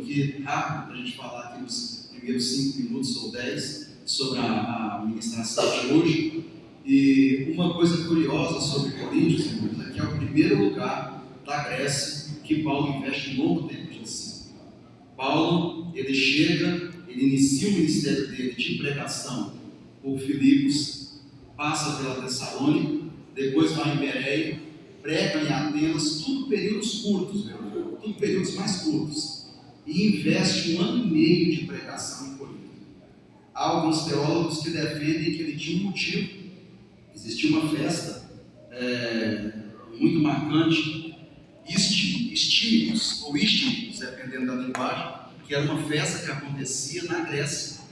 aqui rápido para a gente falar aqui nos primeiros 5 minutos ou 10 sobre a ministração de hoje. E uma coisa curiosa sobre Coríntios, irmãos, é que é o primeiro lugar da Grécia que Paulo investe um longo tempo de ensino. Paulo, ele chega, ele inicia o ministério dele de pregação por Filipos, passa pela Tessalônica, depois vai em Bereia, prega em Atenas, tudo períodos curtos, meu irmão, tudo períodos mais curtos, e investe 1 ano e meio de pregação em Corinto. Há alguns teólogos que defendem que ele tinha um motivo. Existia uma festa muito marcante, istímicos, dependendo da linguagem, que era uma festa que acontecia na Grécia.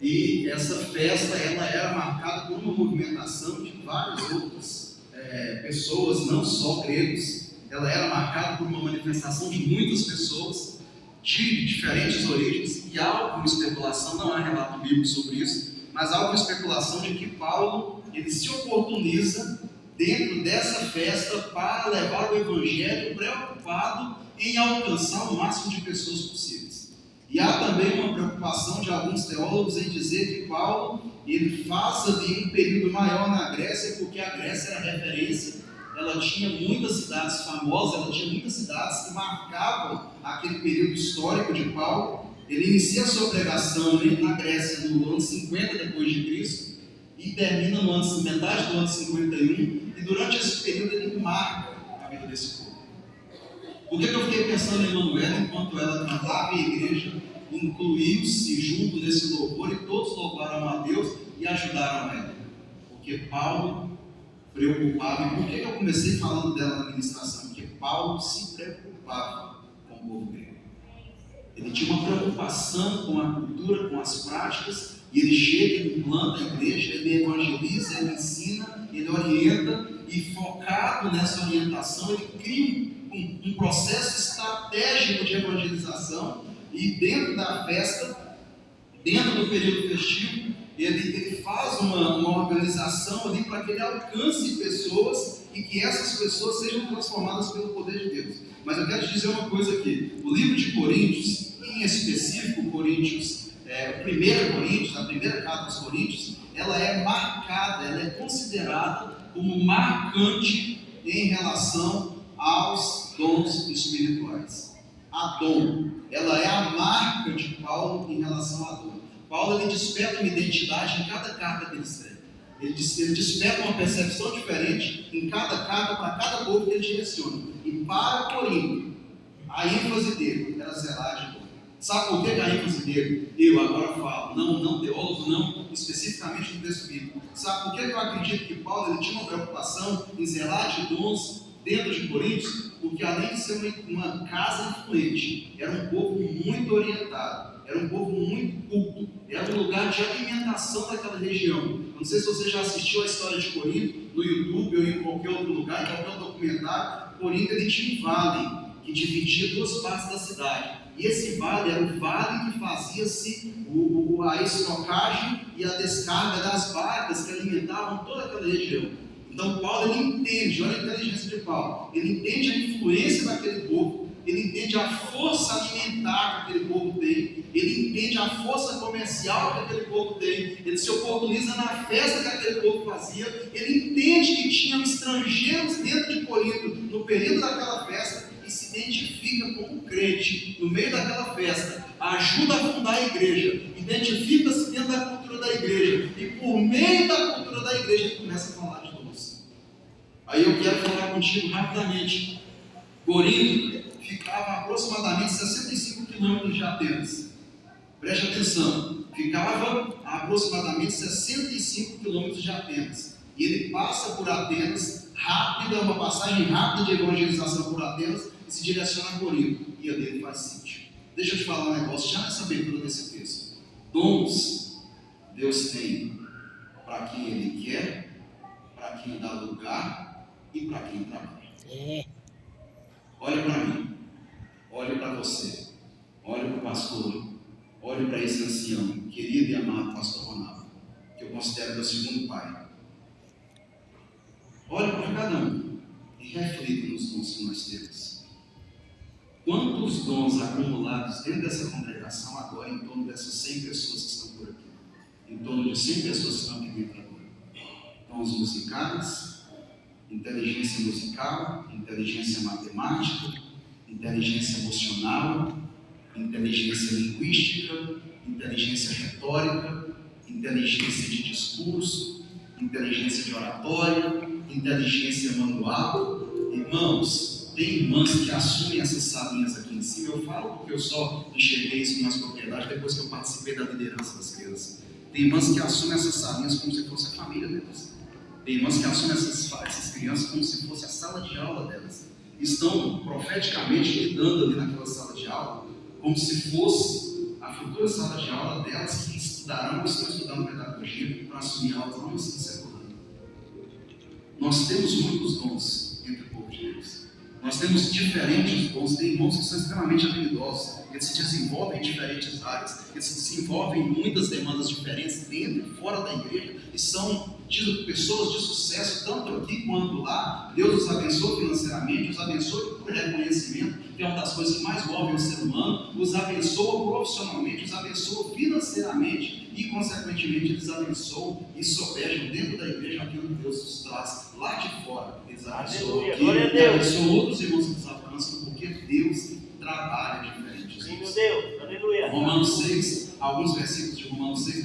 E essa festa ela era marcada por uma movimentação de várias outras pessoas, não só gregos. Ela era marcada por uma manifestação de muitas pessoas de diferentes origens, e há alguma especulação, não há relato bíblico sobre isso, mas há alguma especulação de que Paulo ele se oportuniza dentro dessa festa para levar o evangelho preocupado em alcançar o máximo de pessoas possíveis. E há também uma preocupação de alguns teólogos em dizer que Paulo ele faz ali um período maior na Grécia, porque a Grécia era referência, ela tinha muitas cidades famosas, ela tinha muitas cidades que marcavam aquele período histórico de Paulo. Ele inicia a sua pregação na Grécia no ano 50 depois de Cristo e termina no ano, metade do ano 51, e durante esse período ele marca a vida desse povo. Por que eu fiquei pensando em Manuela enquanto ela cantava e a igreja incluiu-se junto nesse louvor e todos louvaram a Deus e ajudaram ela? Porque Paulo preocupava. E por que eu comecei falando dela na ministração? Porque Paulo se preocupava com o povo grego. Ele tinha uma preocupação com a cultura, com as práticas, e ele chega, ele implanta a igreja, ele evangeliza, ele ensina, ele orienta, e focado nessa orientação, ele cria um processo estratégico de evangelização, e dentro da festa, dentro do período festivo, ele faz uma organização ali para que ele alcance pessoas e que essas pessoas sejam transformadas pelo poder de Deus. Mas eu quero te dizer uma coisa aqui: o livro de Coríntios, em específico Coríntios, o 1 Coríntios, a primeira carta aos Coríntios, ela é marcada, ela é considerada como marcante em relação aos dons espirituais. A dom, ela é a marca de Paulo em relação a dom. Paulo ele desperta uma identidade em cada carta que ele escreve. Ele desperta uma percepção diferente em cada carta, para cada povo que ele direciona. E para Corinto, a ênfase dele era zelar de dom. Sabe por que a ênfase dele? Eu agora falo, não teólogo, não especificamente no texto bíblico. Sabe por que eu acredito que Paulo ele tinha uma preocupação em zelar de dons dentro de Coríntios? Porque além de ser uma casa influente, era um povo muito orientado, era um povo muito culto, era um lugar de alimentação daquela região. Não sei se você já assistiu a história de Corinto no YouTube ou em qualquer outro lugar, em qualquer outro documentário. Corinto ele tinha um vale que dividia duas partes da cidade. E esse vale era o vale que fazia-se a estocagem e a descarga das barcas que alimentavam toda aquela região. Então Paulo ele entende, olha a inteligência de Paulo, ele entende a influência daquele povo, ele entende a força alimentar que aquele povo tem, ele entende a força comercial que aquele povo tem, ele se oportuniza na festa que aquele povo fazia, ele entende que tinham estrangeiros dentro de Corinto no período daquela festa e se identifica como crente no meio daquela festa, ajuda a fundar a igreja, identifica-se dentro da cultura da igreja e por meio da cultura da igreja ele começa a falar de dons. Aí eu quero falar contigo rapidamente. Corinto ficava a aproximadamente 65 quilômetros de Atenas. Preste atenção, ficava a aproximadamente 65 quilômetros de Atenas. E ele passa por Atenas, uma passagem rápida de evangelização por Atenas, e se direciona a Corinto. E a dele faz sentido. Deixa eu te falar um negócio, já nessa abertura desse texto. Dons, Deus tem para quem Ele quer, para quem dá lugar e para quem trabalha. Olha para mim, olha para você, olha para o pastor, olha para esse ancião, querido e amado pastor Ronaldo, que eu considero meu segundo pai. Olha para cada um e reflita nos dons que nós temos. Quantos dons acumulados dentro dessa congregação agora em torno dessas 100 pessoas que estão por aqui. Em torno de 100 pessoas que estão aqui dentro agora. Então, os musicais, inteligência musical, inteligência matemática, inteligência emocional, inteligência linguística, inteligência retórica, inteligência de discurso, inteligência de oratória, inteligência manual. Irmãos, tem irmãs que assumem essas salinhas aqui em cima. Eu falo porque eu só enxerguei isso nas propriedades depois que eu participei da liderança das crianças. Tem irmãs que assumem essas salinhas como se fosse a família delas. Tem irmãs que assumem essas crianças como se fosse a sala de aula delas. Estão profeticamente lidando ali naquela sala de aula como se fosse a futura sala de aula delas, que estudarão ou estão estudando pedagogia para assumir aulas no ensino secular. Nós temos muitos dons entre o povo de Deus. Nós temos diferentes dons. Tem irmãos que são extremamente habilidosos. Eles se desenvolvem em diferentes áreas. Eles se desenvolvem em muitas demandas diferentes dentro e fora da igreja. E são pessoas de sucesso, tanto aqui quanto lá. Deus os abençoa financeiramente, os abençoa por reconhecimento, que é uma das coisas que mais movem o ser humano. Os abençoa profissionalmente, os abençoa financeiramente e, consequentemente, eles abençoam e sopejam dentro da igreja aquilo que Deus nos traz lá de fora. Eles abençoam aqui e abençoam outros irmãos que nos alcançam, porque Deus trabalha diferente. Sim, meu Deus, aleluia. Romanos 6, alguns versículos de Romanos 6, Deus